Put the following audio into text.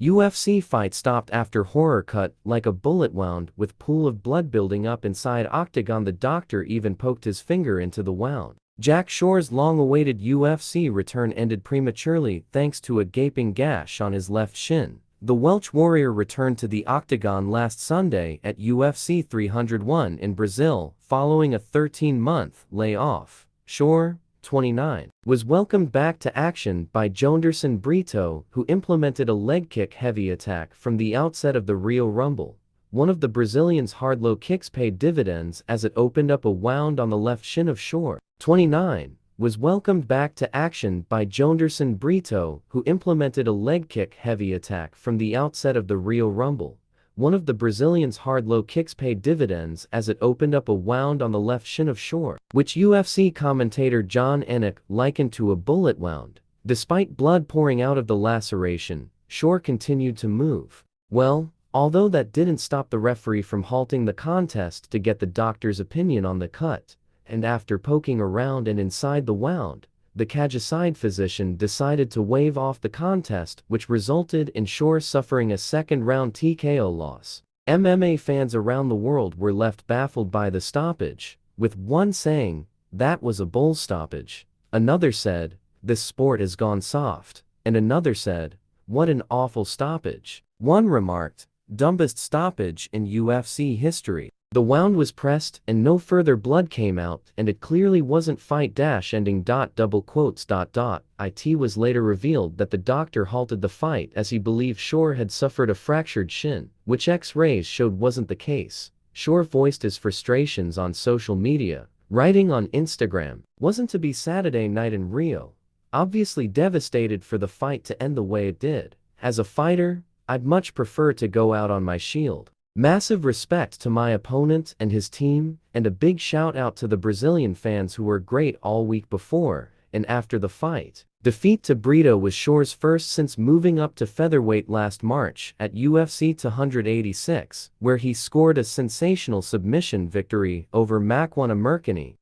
UFC fight stopped after horror cut like a bullet wound with pool of blood building up inside octagon. The doctor even poked his finger into the wound. Jack Shore's long-awaited UFC return ended prematurely thanks to a gaping gash on his left shin. The Welsh warrior returned to the octagon last Sunday at UFC 301 in Brazil following a 13-month layoff. Shore, 29, was welcomed back to action by Jonderson Brito, who implemented a leg kick heavy attack from the outset of the Rio Rumble. One of the Brazilian's hard low kicks paid dividends as it opened up a wound on the left shin of Shore, 29, was welcomed back to action by Jonderson Brito, who implemented a leg kick heavy attack from the outset of the Rio Rumble. One of the Brazilian's hard low kicks paid dividends as it opened up a wound on the left shin of Shore, which UFC commentator John Anik likened to a bullet wound. Despite blood pouring out of the laceration, Shore continued to move. Well, although that didn't stop the referee from halting the contest to get the doctor's opinion on the cut, and after poking around and inside the wound, the Cajaside physician decided to waive off the contest, which resulted in Shore suffering a second-round TKO loss. MMA fans around the world were left baffled by the stoppage, with one saying, "That was a bull stoppage." Another said, "This sport has gone soft." And another said, "What an awful stoppage." One remarked, "Dumbest stoppage in UFC history." The wound was pressed and no further blood came out, and it clearly wasn't fight-ending. It was later revealed that the doctor halted the fight as he believed Shore had suffered a fractured shin, which X-rays showed wasn't the case. Shore voiced his frustrations on social media, writing on Instagram, "Wasn't to be Saturday night in Rio. Obviously devastated for the fight to end the way it did. As a fighter, I'd much prefer to go out on my shield. Massive respect to my opponent and his team, and a big shout out to the Brazilian fans who were great all week before and after the fight." Defeat to Brito was Shore's first since moving up to featherweight last March at UFC 286, where he scored a sensational submission victory over Makwan Amirkhani.